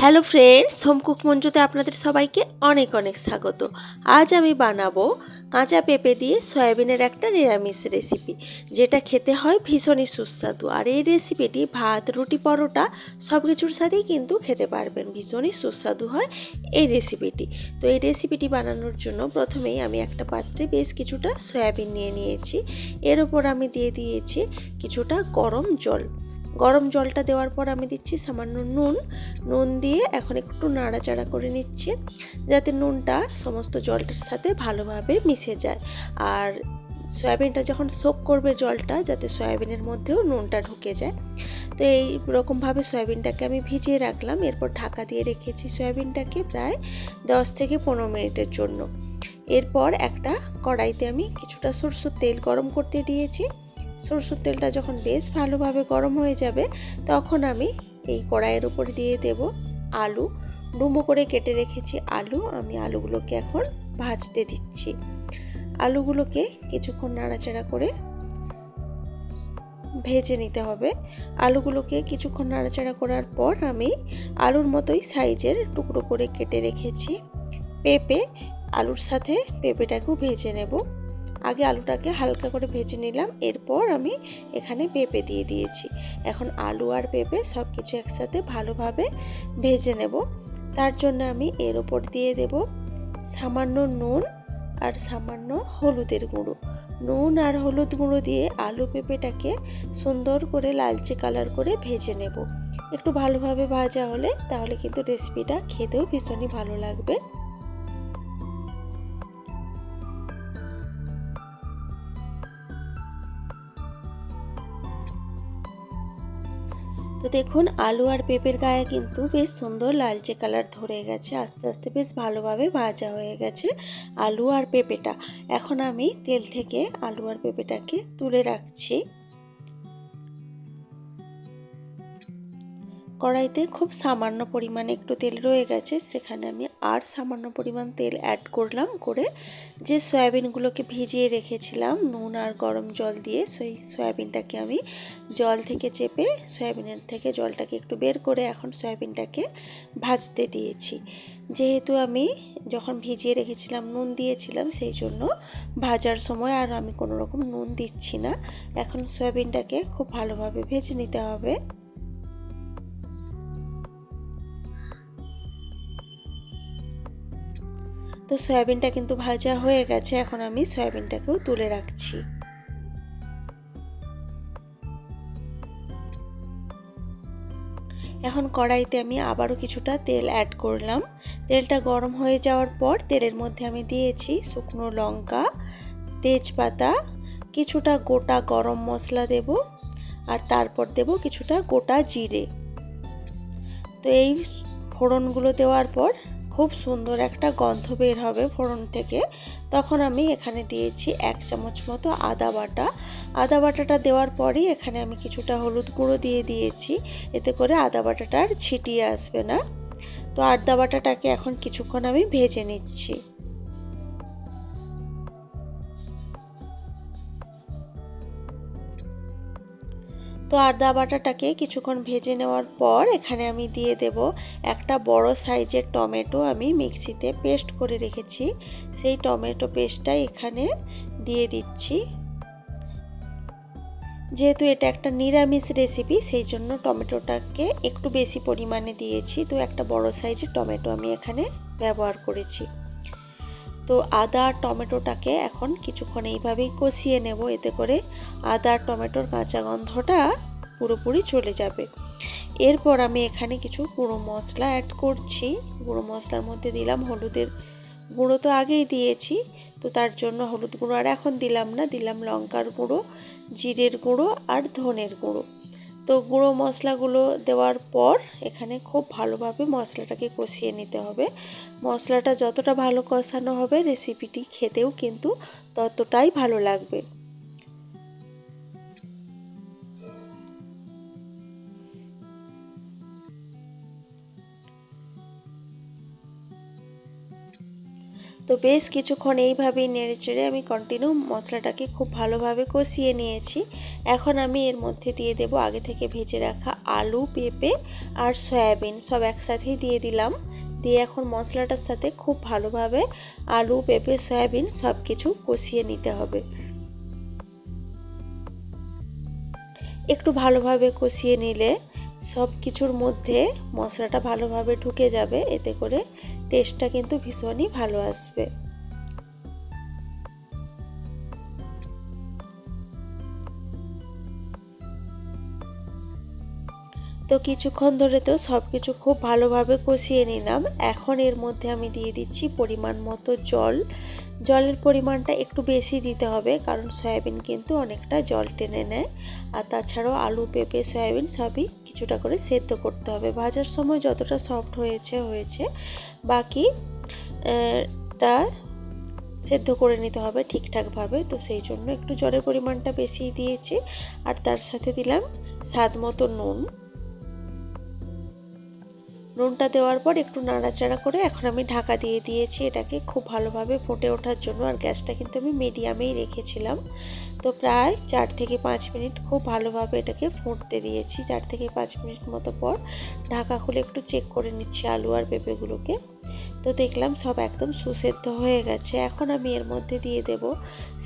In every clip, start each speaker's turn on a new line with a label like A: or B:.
A: Hello friends, home cook মঞ্চুতে আপনাদের সবাইকে অনেক অনেক স্বাগত। আজ আমি বানাবো কাঁচা পেঁপে দিয়ে সয়াবিনের একটা নিরামিষ রেসিপি, যেটা খেতে হয় ভীষণই সুস্বাদু। আর এই রেসিপিটি ভাত, রুটি, পরোটা সব কিছুর সাথেই কিন্তু খেতে পারবেন। ভীষণই সুস্বাদু হয় এই রেসিপিটি। তো এই রেসিপিটি বানানোর জন্য প্রথমেই আমি একটা পাত্রে বেশ কিছুটা সয়াবিন নিয়ে নিয়েছি। এর ওপর আমি দিয়ে দিয়েছি কিছুটা গরম জল। গরম জলটা দেওয়ার পর আমি দিচ্ছি সামান্য নুন দিয়ে এখন একটু নাড়াচাড়া করে নিচ্ছি, যাতে নুনটা সমস্ত জলটার সাথে ভালোভাবে মিশে যায়। আর সয়াবিনটা যখন সোক করবে জলটা, যাতে সয়াবিনের মধ্যেও নুনটা ঢুকে যায়। তো এই রকমভাবে সয়াবিনটাকে আমি ভিজিয়ে রাখলাম। এরপর ঢাকা দিয়ে রেখেছি সয়াবিনটাকে প্রায় 10 থেকে 15 মিনিটের জন্য। এরপর একটা কড়াইতে আমি কিছুটা সরষের তেল গরম করতে দিয়েছি। সরষের তেলটা যখন বেশ ভালোভাবে গরম হয়ে যাবে, তখন আমি এই কড়াইয়ের উপর দিয়ে দেব আলু। ডুমো করে কেটে রেখেছি আলু। আমি আলুগুলোকে এখন ভাজতে দিচ্ছি। আলুগুলোকে কিছুক্ষণ নাড়াচাড়া করে ভেজে নিতে হবে। আলুগুলোকে কিছুক্ষণ নাড়াচাড়া করার পর আমি আলুর মতোই সাইজের টুকরো করে কেটে রেখেছি পেঁপে। আলুর সাথে পেঁপেটাকেও ভেজে নেব। আগে আলুটাকে হালকা করে ভেজে নিলাম, এরপর আমি এখানে পেঁপে দিয়ে দিয়েছি। এখন আলু আর পেঁপে সব কিছু একসাথে ভালোভাবে ভেজে নেব। তার জন্য আমি এর ওপর দিয়ে দেব সামান্য নুন আর সামান্য হলুদের গুঁড়ো। নুন আর হলুদ গুঁড়ো দিয়ে আলু পেঁপেটাকে সুন্দর করে লালচে কালার করে ভেজে নেব। একটু ভালোভাবে ভাজা হলে তাহলে কিন্তু রেসিপিটা খেতেও ভীষণই ভালো লাগবে। তো দেখুন, আলু আর পেঁপের গায়ে কিন্তু বেশ সুন্দর লালচে কালার ধরে গেছে। আস্তে আস্তে বেশ ভালোভাবে ভাজা হয়ে গেছে আলু আর পেঁপেটা। এখন আমি তেল থেকে আলু আর পেঁপেটাকে তুলে রাখছি। কড়াইতে খুব সামান্য পরিমাণে একটু তেল রয়ে গেছে, সেখানে আমি আর সামান্য পরিমাণ তেল অ্যাড করলাম। করে যে সয়াবিনগুলোকে ভিজিয়ে রেখেছিলাম নুন আর গরম জল দিয়ে, সেই সয়াবিনটাকে আমি জল থেকে চেপে সয়াবিনের থেকে জলটাকে একটু বের করে এখন সয়াবিনটাকে ভাজতে দিয়েছি। যেহেতু আমি যখন ভিজিয়ে রেখেছিলাম নুন দিয়েছিলাম, সেই জন্য ভাজার সময় আর আমি কোনো রকম নুন দিচ্ছি না। এখন সয়াবিনটাকে খুব ভালোভাবে ভেজে নিতে হবে। তো সয়াবিনটা কিন্তু ভাজা হয়ে গেছে। এখন আমি সয়াবিনটাকেও তুলে রাখছি। এখন কড়াইতে আমি আবারও কিছুটা তেল অ্যাড করলাম। তেলটা গরম হয়ে যাওয়ার পর তেলের মধ্যে আমি দিয়েছি শুকনো লঙ্কা, তেজপাতা, কিছুটা গোটা গরম মশলা দেব, আর তারপর দেব কিছুটা গোটা জিরে। তো এই ফোড়নগুলো দেওয়ার পর খুব সুন্দর একটা গন্ধ বের হবে ফোড়ন থেকে। তখন আমি এখানে দিয়েছি 1 চামচ মতো আদা বাটা। আদা বাটাটা দেওয়ার পরই এখানে আমি কিছুটা হলুদ গুঁড়ো দিয়ে দিয়েছি, এতে করে আদা বাটাটা আর ছিটিয়ে আসবে না। তো আদা বাটাটাকে এখন কিছুক্ষণ আমি ভেজে নিচ্ছি। তো আদা বাটাটাকে কিছুক্ষণ ভেজে নেওয়ার পর এখানে আমি দিয়ে দেব একটা বড় সাইজের টমেটো। আমি মিক্সিতে পেস্ট করে রেখেছি, সেই টমেটো পেস্টটাই এখানে দিয়ে দিচ্ছি। যেহেতু এটা একটা নিরামিষ রেসিপি, সেই জন্য টমেটোটাকে একটু বেশি পরিমাণে দিয়েছি। তো একটা বড় সাইজের টমেটো আমি এখানে ব্যবহার করেছি। তো আদা আর টমেটোটাকে এখন কিছুক্ষণ এইভাবেই কষিয়ে নেব, এতে করে আদা আর টমেটোর কাঁচা গন্ধটা পুরোপুরি চলে যাবে। এরপর আমি এখানে কিছু গুঁড়ো মশলা অ্যাড করছি। গুঁড়ো মশলার মধ্যে দিলাম হলুদের গুঁড়ো, তো আগেই দিয়েছি, তো তার জন্য হলুদ গুঁড়ো আর এখন দিলাম না। দিলাম লঙ্কার গুঁড়ো, জিরের গুঁড়ো আর ধনের গুঁড়ো। তো গুঁড়ো মশলাগুলো দেওয়ার পর এখানে খুব ভালোভাবে মশলাটাকে কষিয়ে নিতে হবে। মশলাটা যতটা ভালো কষানো হবে রেসিপিটি খেতেও কিন্তু ততটাই ভালো লাগবে। তো বেশ কিছুক্ষণ এইভাবেই নেড়েচেড়ে আমি কন্টিনিউ মশলাটাকে খুব ভালোভাবে কষিয়ে নিয়েছি। এখন আমি এর মধ্যে দিয়ে দেব আগে থেকে ভেজে রাখা আলু, পেঁপে আর সয়াবিন সব একসাথেই দিয়ে দিলাম। দিয়ে এখন মশলাটার সাথে খুব ভালোভাবে আলু, পেঁপে, সয়াবিন সব কিছু কষিয়ে নিতে হবে। একটু ভালোভাবে কষিয়ে নিলে সব কিছুর মধ্যে মশলাটা ভালোভাবে ঢুকে যাবে, এতে করে টেস্টটা কিন্তু ভীষণই ভালো আসবে। তো কিছুক্ষণ ধরে তো সব কিছু খুব ভালোভাবে কষিয়ে নিলাম। এখন এর মধ্যে আমি দিয়ে দিচ্ছি পরিমাণ মতো জল। জলের পরিমাণটা একটু বেশি দিতে হবে, কারণ সয়াবিন কিন্তু অনেকটা জল টেনে নেয়। আর তাছাড়াও আলু, পেঁপে, সয়াবিন সবই কিছুটা করে সেদ্ধ করতে হবে। ভাজার সময় যতটা সফট হয়েছে বাকি টা সেদ্ধ করে নিতে হবে ঠিকঠাকভাবে। তো সেই জন্য একটু জলের পরিমাণটা বেশি দিয়েছি। আর তার সাথে দিলাম স্বাদ মতো নুন। নুনটা দেওয়ার পর একটু নাড়াচাড়া করে এখন আমি ঢাকা দিয়ে দিয়েছি এটাকে খুব ভালোভাবে ফুটে ওঠার জন্য। আর গ্যাসটা কিন্তু আমি মিডিয়ামেই রেখেছিলাম। তো প্রায় 4 থেকে 5 মিনিট খুব ভালোভাবে এটাকে ফুটতে দিয়েছি। 4 থেকে 5 মিনিট মতো পর ঢাকা খুলে একটু চেক করে নিচ্ছি আলু আর পেঁপেগুলোকে। তো দেখলাম সব একদম সুসেদ্ধ হয়ে গেছে। এখন আমি এর মধ্যে দিয়ে দেব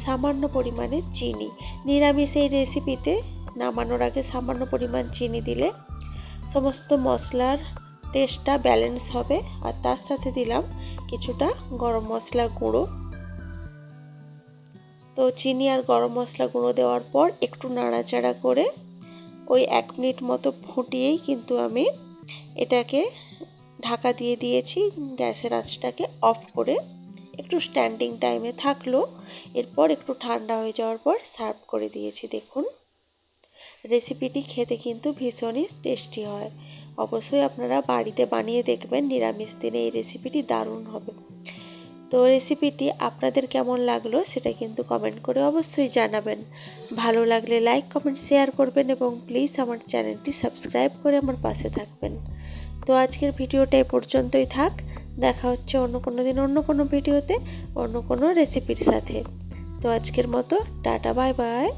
A: সামান্য পরিমাণে চিনি। নিরামিষ এই রেসিপিতে নামানোর আগে সামান্য পরিমাণ চিনি দিলে সমস্ত মশলার টেস্টটা ব্যালেন্স হবে। আর তার সাথে দিলাম কিছুটা গরম মশলা গুঁড়ো। তো চিনি আর গরম মশলা গুঁড়ো দেওয়ার পর একটু নাড়াচাড়া করে ওই 1 মিনিট মতো ফুটিয়েই কিন্তু আমি এটাকে ঢাকা দিয়ে দিয়েছি। গ্যাসের আঁচটাকে অফ করে একটু স্ট্যান্ডিং টাইমে থাকলো। এরপর একটু ঠান্ডা হয়ে যাওয়ার পর সার্ভ করে দিয়েছি। দেখুন, রেসিপিটি খেতে কিন্তু ভীষণই টেস্টি হয়। অবশ্যই আপনারা বাড়িতে বানিয়ে দেখবেন, নিরামিষ দিনে এই রেসিপিটি দারুণ হবে। তো রেসিপিটি আপনাদের কেমন লাগলো সেটা কিন্তু কমেন্ট করে অবশ্যই জানাবেন। ভালো লাগলে লাইক, কমেন্ট, শেয়ার করবেন এবং প্লিজ আমার চ্যানেলটি সাবস্ক্রাইব করে আমার পাশে থাকবেন। তো আজকের ভিডিওটা এই পর্যন্তই থাক। দেখা হচ্ছে অন্য কোনো দিন অন্য কোনো ভিডিওতে অন্য কোনো রেসিপির সাথে। তো আজকের মতো টাটা, বাই বাই।